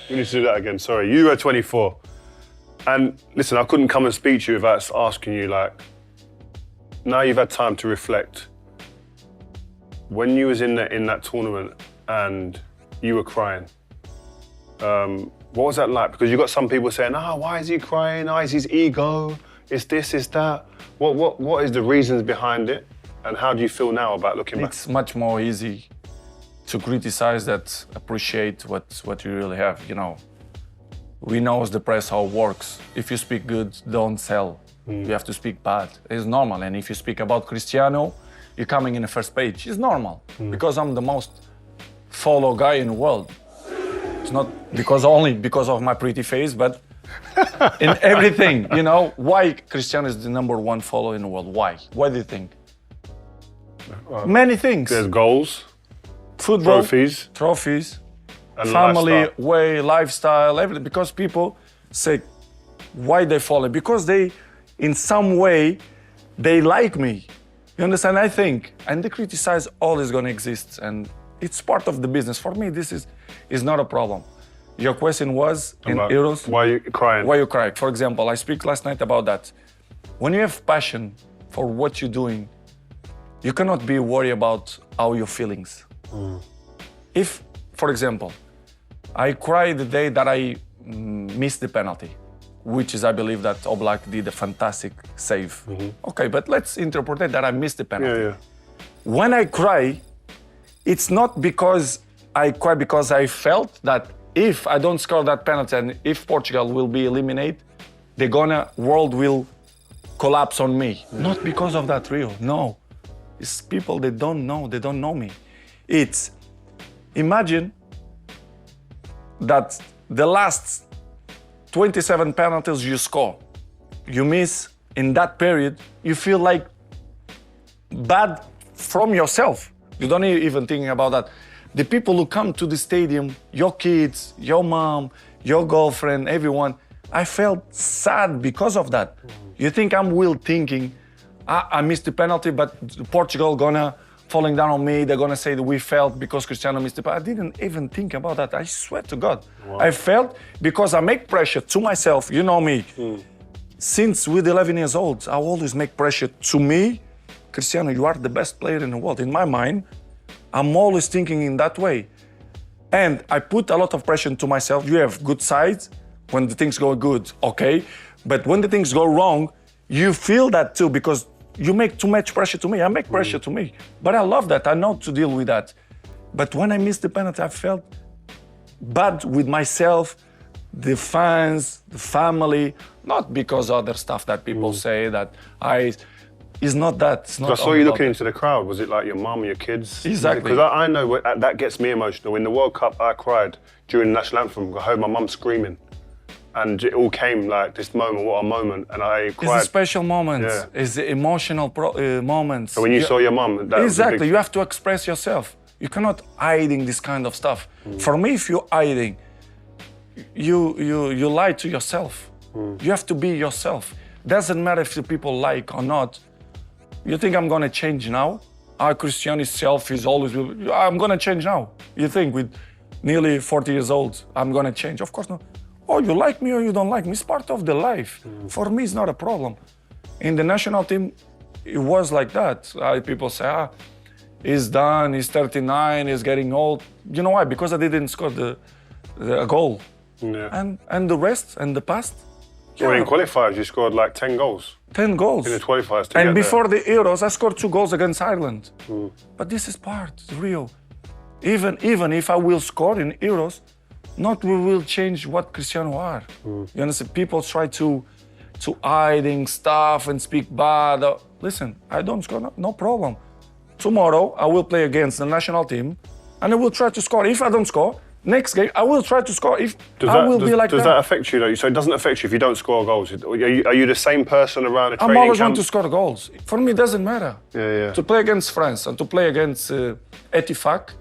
We need to do that again, sorry. You were 24. And listen, I couldn't come and speak to you without asking you, like, now you've had time to reflect. When you was in that tournament and you were crying, what was that like? Because you got some people saying, why is he crying? Is his ego? Is this, is that? What is the reasons behind it? And how do you feel now about looking back? It's much more easy to criticize than appreciate what you really have, you know. We know as the press how it works. If you speak good, don't sell. You have to speak bad. It's normal. And if you speak about Cristiano, you're coming in the first page. It's normal because I'm the most followed guy in the world. It's not only because of my pretty face, but in everything, you know. Why Cristiano is the #1 follower in the world? Why? Why do you think? Many things. There's goals, football, trophies, and family, lifestyle. way, lifestyle, everything. Because people say, why they follow? Because they, in some way, they like me. You understand? I think, and they criticize, always gonna exist, and it's part of the business. For me, this is not a problem. Your question was in Euros. Why are you crying? Why you cry? For example, I speak last night about that. When you have passion for what you're doing, you cannot be worried about how your feelings. If, for example, I cry the day that I missed the penalty, which is, I believe that Oblak did a fantastic save. Okay, but let's interpret it that I missed the penalty. Yeah. When I cry, it's not because I cry because I felt that if I don't score that penalty and if Portugal will be eliminated, world will collapse on me. Not because of that, Rio, no. It's people they don't know me. It's, imagine that the last 27 penalties you score, you miss in that period, you feel like bad from yourself. You don't even think about that. The people who come to the stadium, your kids, your mom, your girlfriend, everyone, I felt sad because of that. You think I'm thinking, I missed the penalty, but Portugal gonna falling down on me. They're gonna say that we felt because Cristiano missed the penalty. I didn't even think about that. I swear to God. Wow. I felt because I make pressure to myself. You know me. Since with 11 years old, I always make pressure to me. Cristiano, you are the best player in the world. In my mind, I'm always thinking in that way. And I put a lot of pressure to myself. You have good sides when the things go good, okay. But when the things go wrong, you feel that too because you make too much pressure to me. I make pressure to me. But I love that. I know to deal with that. But when I missed the penalty, I felt bad with myself, the fans, the family, not because other stuff that people say that it's not that. It's not. I saw you looking into the crowd. Was it like your mum or your kids? Exactly. Because I know that gets me emotional. In the World Cup, I cried during the national anthem. I heard my mum screaming. And it all came like this moment, what a moment, and I cried. It's a special moment. Yeah. It's the emotional moments. So when you saw your mum, that exactly, was you have to express yourself. You cannot hiding this kind of stuff. For me, if you're hiding, you lie to yourself. You have to be yourself. Doesn't matter if the people like or not. You think I'm gonna change now? Cristiano's self is always, I'm gonna change now. You think with nearly 40 years old, I'm gonna change? Of course not. Oh, you like me or you don't like me, it's part of the life. For me, it's not a problem. In the national team, it was like that. People say, he's done, he's 39, he's getting old. You know why? Because I didn't score the goal. Yeah. And the rest, and the past. Well, in qualifiers, you scored like 10 goals. 10 goals. In the qualifiers to And get before there. the Euros, I scored 2 goals against Ireland. But this is part, it's real. Even if I will score in Euros, not we will change what Cristiano are. You understand? People try to hiding stuff and speak bad. Listen, I don't score, no problem. Tomorrow I will play against the national team, and I will try to score. If I don't score, next game I will try to score. If does that affect you though? So it doesn't affect you if you don't score goals. Are you the same person around a training camp? I'm always want to score goals. For me, it doesn't matter. Yeah. To play against France and to play against Etifak,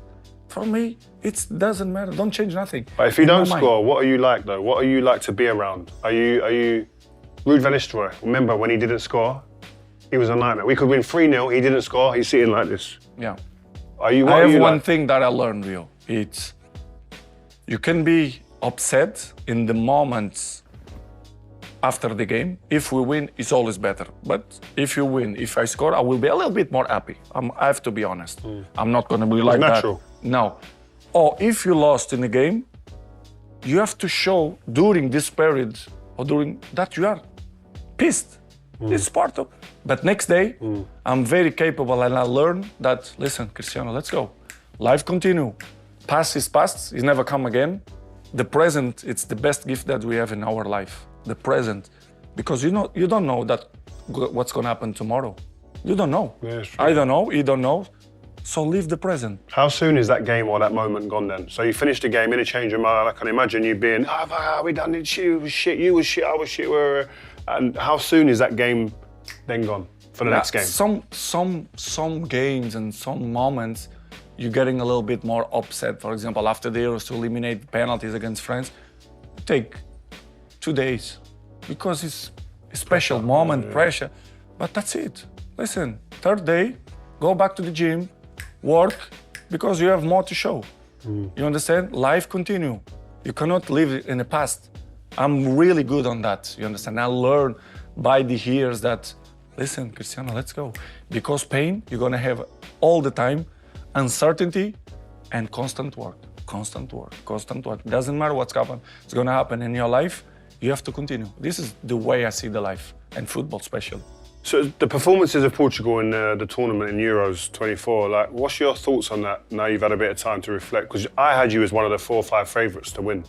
for me, it doesn't matter. Don't change nothing. But if you don't score, what are you like though? What are you like to be around? Are you Ruud van Nistelrooy? Remember when he didn't score? He was a nightmare. We could win 3-0, he didn't score, he's sitting like this. Yeah. I have one thing that I learned, Rio. It's, you can be upset in the moments after the game. If we win, it's always better. But if you win, if I score, I will be a little bit more happy. I have to be honest. I'm not going to be like natural. that. No. Or if you lost in the game, you have to show during this period or during that you are pissed. It's part of. But next day, I'm very capable and I learn that, listen, Cristiano, let's go. Life continue. Past is past, it's never come again. The present, it's the best gift that we have in our life. The present. Because you don't know that what's gonna happen tomorrow. You don't know. Yeah, it's true. I don't know, you don't know. So live the present. How soon is that game or that moment gone then? So you finished the game in a change room. I can imagine you being, we done it, she was shit, you was shit, I was shit. And how soon is that game then gone for the next game? Some games and some moments, you're getting a little bit more upset. For example, after the Euros to eliminate penalties against France, take 2 days because it's a special moment, pressure. But that's it. Listen, third day, go back to the gym, work, because you have more to show. You understand? Life continue. You cannot live in the past. I'm really good on that, you understand? I learned by the years that, listen, Cristiano, let's go. Because pain, you're gonna have all the time, uncertainty and constant work. Constant work, constant work. Doesn't matter what's happening, it's gonna happen in your life, you have to continue. This is the way I see the life, and football especially. So the performances of Portugal in the tournament in Euros 24, like, what's your thoughts on that now you've had a bit of time to reflect? Because I had you as one of the 4 or 5 favourites to win.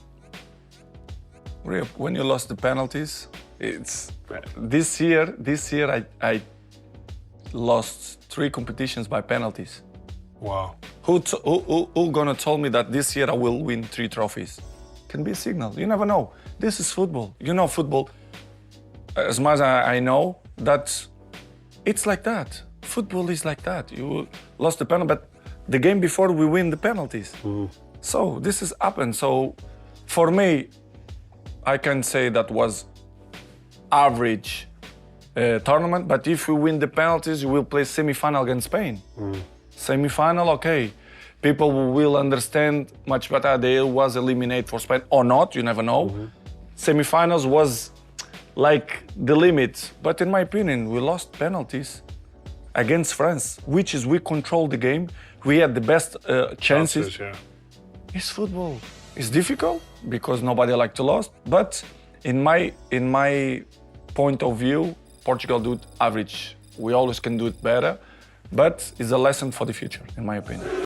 When you lost the penalties, it's this year I lost 3 competitions by penalties. Wow. Who gonna tell me that this year I will win 3 trophies? Can be a signal. You never know. This is football. You know football. As much as I know that it's like that. Football is like that. You lost the penalty, but the game before we win the penalties. So this has happened. So for me, I can say that was average tournament, but if we win the penalties, we will play semi-final against Spain. Semi-final, okay. People will understand much better they was eliminated for Spain or not, you never know. Semi-finals was like the limit, but in my opinion, we lost penalties against France, which is we controlled the game. We had the best chances. It's football. It's difficult because nobody likes to lose, but in my point of view, Portugal do it average. We always can do it better, but it's a lesson for the future, in my opinion.